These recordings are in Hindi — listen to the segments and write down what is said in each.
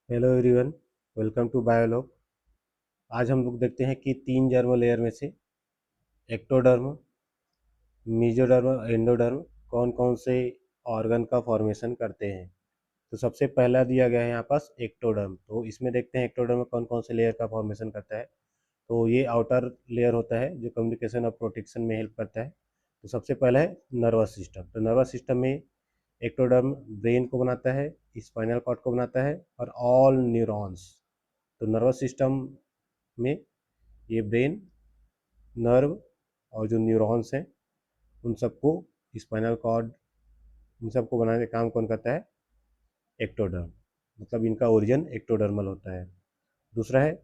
Hello everyone, welcome to Biolog. आज हम लोग देखते हैं कि तीन जर्म लेयर में से एक्टोडर्म, मेसोडर्म और एंडोडर्म कौन कौन से ऑर्गन का फॉर्मेशन करते हैं। तो सबसे पहला दिया गया है यहाँ पास एक्टोडर्म। तो इसमें देखते हैं एक्टोडर्म में कौन कौन से लेयर का फॉर्मेशन करता है। तो ये आउटर लेयर होता है जो कम्युनिकेशन और प्रोटेक्शन में हेल्प करता है। तो सबसे पहला है नर्वस सिस्टम। तो नर्वस सिस्टम में एक्टोडर्म ब्रेन को बनाता है, स्पाइनल कॉर्ड को बनाता है और ऑल न्यूरॉन्स। तो नर्वस सिस्टम में ये ब्रेन, नर्व और जो न्यूरॉन्स हैं उन सबको, स्पाइनल कॉर्ड, इन सबको बनाने का काम कौन करता है? एक्टोडर्म। मतलब इनका ओरिजिन एक्टोडर्मल होता है। दूसरा है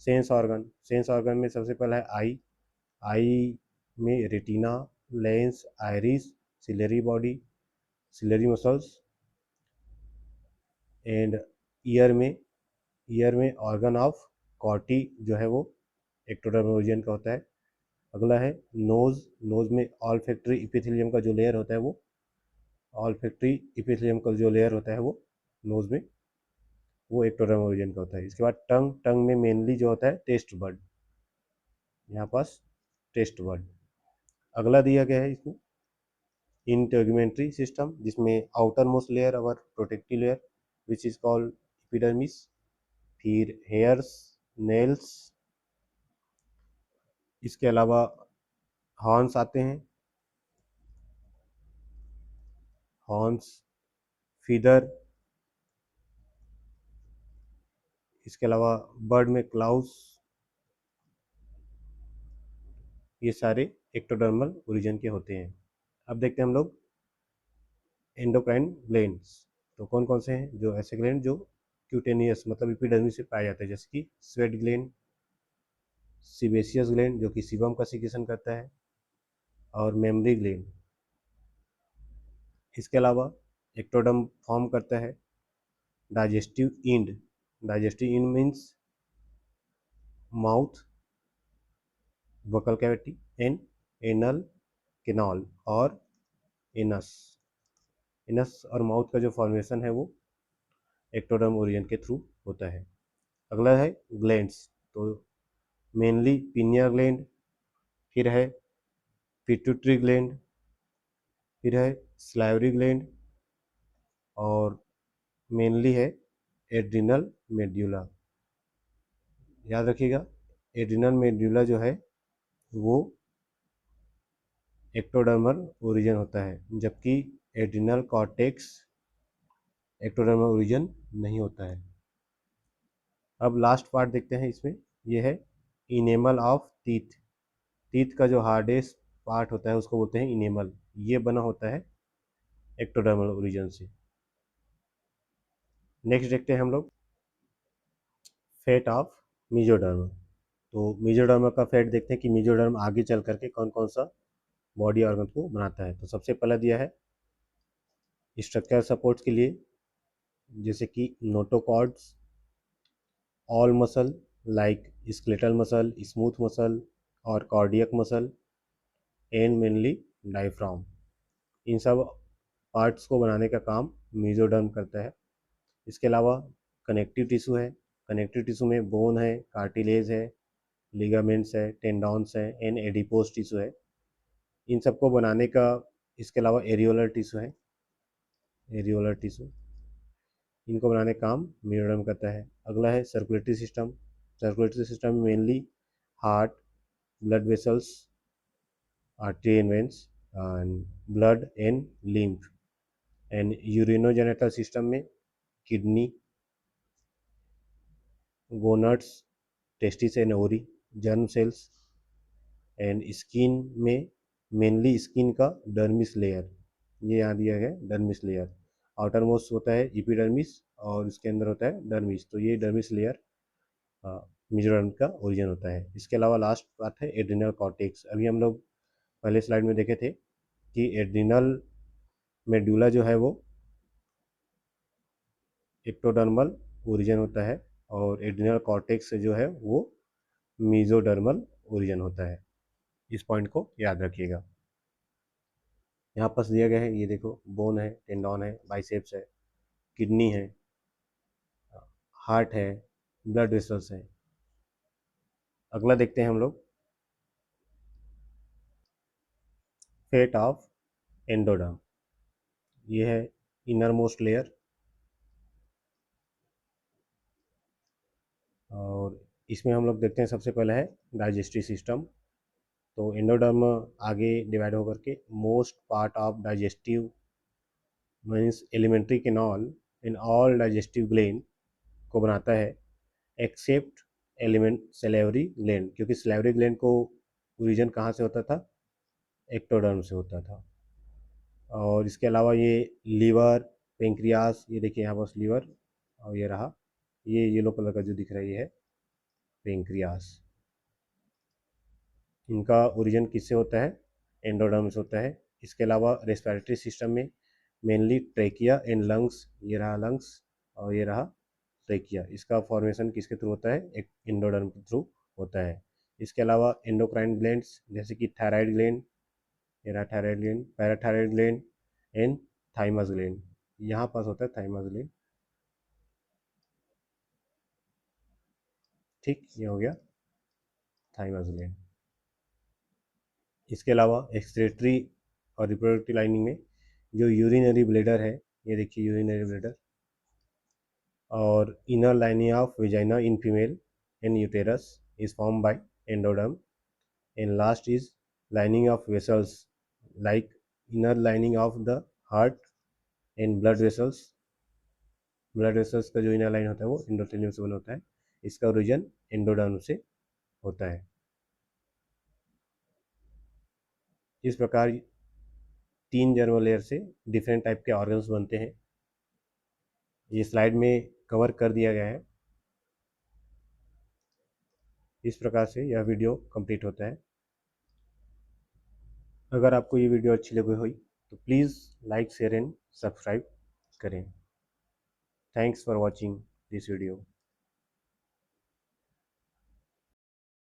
सेंस ऑर्गन। सेंस ऑर्गन में सबसे पहला है आई। आई में retina, lens, iris, ciliary body, ciliary muscles and ear में ऑर्गन ऑफ कॉर्टी जो है वो एक्टोडर्मल ओरिजिन का होता है। अगला है नोज। नोज में ऑल फैक्ट्री इपिथेलियम का जो लेयर होता है वो ऑल फैक्ट्री इपिथेलियम का जो लेयर होता है वो नोज में, वो एक्टोडर्म ओरिजिन का होता है। इसके बाद टंग। टंग में मेनली जो होता है टेस्ट बर्ड, यहाँ पास टेस्ट बर्ड। अगला दिया गया है इसमें इंटेगुमेंट्री सिस्टम, जिसमें आउटर मोस्ट लेयर और protective layer which is called epidermis. फिर हेयर्स, नेल्स, इसके अलावा हॉर्न्स आते हैं, हॉर्न्स, फीदर, इसके अलावा बर्ड में क्लाउस। ये सारे एक्टोडर्मल ओरिजिन के होते हैं। अब देखते हैं हम लोग एंडोक्राइन ग्लैंड्स। तो कौन कौन से हैं जो ऐसे ग्लैंड जो क्यूटेनियस मतलब एपिडर्मिस से पाए जाते हैं, जैसे कि स्वेट ग्लैंड, सिबेसियस ग्लैंड जो कि सीबम का सिक्रेशन करता है, और मेमरी ग्लैंड। इसके अलावा एक्टोडर्म फॉर्म करता है digestive end. Digestive end means mouth, vocal cavity and anal canal और एनस। एनस और माउथ का जो फॉर्मेशन है वो एक्टोडर्म ओरिजिन के थ्रू होता है। अगला है ग्लैंड्स। तो मेनली पीनियल ग्लैंड, फिर है पिट्यूटरी ग्लैंड, फिर है स्लाइवरी ग्लैंड और मेनली है एड्रिनल मेड्यूला। याद रखिएगा, एड्रिनल मेड्यूला जो है वो एक्टोडर्मल ओरिजिन होता है, जबकि एड्रिनल कॉर्टेक्स एक्टोडर्मल ओरिजिन नहीं होता है। अब लास्ट पार्ट देखते हैं इसमें, ये है इनेमल ऑफ टीथ। टीथ का जो हार्डेस्ट पार्ट होता है उसको बोलते हैं इनेमल। ये बना होता है एक्टोडर्मल ओरिजिन से। नेक्स्ट देखते हैं हम लोग फेट ऑफ मेसोडर्म। तो मेसोडर्म का फेट देखते हैं कि मेसोडर्म आगे चल करके कौन कौन सा बॉडी ऑर्गन को बनाता है। तो सबसे पहला दिया है स्ट्रक्चर सपोर्ट्स के लिए, जैसे कि notochords, all muscle like skeletal muscle, smooth muscle और cardiac muscle and mainly diaphragm. इन सब पार्ट्स को बनाने का काम मेसोडर्म करता है। इसके अलावा कनेक्टिव टिश्यू है। कनेक्टिव टिश्यू में बोन है, कार्टिलेज है, लिगामेंट्स है, टेंडॉन्स है एंड एडिपोज टिश्यू है। इन सबको बनाने का, इसके अलावा एरियोलर टिश्यू है, एरियोलर टिश्यू, इनको बनाने का काम मेसोडर्म करता है। अगला है सर्कुलेटरी सिस्टम। सर्कुलेटरी सिस्टम में mainly heart, blood vessels, artery and veins and blood and lymph and urinogenital system में kidney, gonads, testis and ovary, germ cells and skin में मेनली स्किन का डर्मिस लेयर, ये यहाँ दिया गया है डर्मिस लेयर। आउटर मोस्ट होता है इपिडर्मिस और इसके अंदर होता है डर्मिस। तो ये डर्मिस लेयर मेसोडर्म का ओरिजिन होता है। इसके अलावा लास्ट बात है एड्रिनल कॉर्टेक्स। अभी हम लोग पहले स्लाइड में देखे थे कि एड्रिनल मेडुला जो है वो एक्टोडर्मल ओरिजिन होता है और एड्रिनल कॉर्टेक्स जो है वो मेसोडर्मल ओरिजिन होता है। इस पॉइंट को याद रखिएगा। यहाँ पास दिया गया है, ये देखो, बोन है, टेंडॉन है, बाइसेप्स है, किडनी है, हार्ट है, ब्लड वेसल्स है। अगला देखते हैं हम लोग फेट ऑफ एंडोडर्म। ये है इनर मोस्ट लेयर, और इसमें हम लोग देखते हैं सबसे पहले है डाइजेस्टिव सिस्टम। तो एंडोडर्म आगे डिवाइड होकर के most part of digestive means alimentary canal in all digestive gland को बनाता है एक्सेप्ट एलिमेंट सेलेवरी ग्लैंड, क्योंकि सेलेवरी ग्लैंड को ओरिजिन कहाँ से होता था, एक्टोडर्म से होता था। और इसके अलावा ये लीवर, पेंक्रियास, ये देखिए यहाँ बस लीवर, और ये रहा, ये येलो कलर का जो दिख रहा है ये है पेंक्रियास। इनका ओरिजिन किससे होता है, एंडोडर्म से होता है। इसके अलावा रेस्पिरेटरी सिस्टम में मेनली ट्रेकिया एंड लंग्स, ये रहा लंग्स और ये रहा ट्रेकिया, इसका फॉर्मेशन किसके थ्रू होता है, एक एंडोडर्म के थ्रू होता है। इसके अलावा एंडोक्राइन ग्लैंड्स जैसे कि थायराइड ग्लैंड, ये रहा thyroid gland, parathyroid gland and thymus gland, यहाँ पास होता है थाइमस ग्लैंड। ठीक, ये हो गया थाइमस ग्लैंड। इसके अलावा एक्सक्रीटरी और रिप्रोडक्टिव लाइनिंग में जो यूरिनरी ब्लेडर है, ये देखिए यूरिनरी ब्लेडर, और inner lining of vagina in female and uterus is form by endoderm, and last is lining of vessels like inner lining of the heart and blood vessels. Blood vessels का जो इनर लाइन होता है वो एंडोथेलियम से बना होता है, इसका ओरिजिन एंडोडर्म से होता है। इस प्रकार 3 जर्मल लेयर से डिफरेंट टाइप के ऑर्गन्स बनते हैं। ये स्लाइड में कवर कर दिया गया है। इस प्रकार से यह वीडियो कंप्लीट होता है। अगर आपको ये वीडियो अच्छी लगी हुई तो please like, share and subscribe करें। Thanks for watching this video.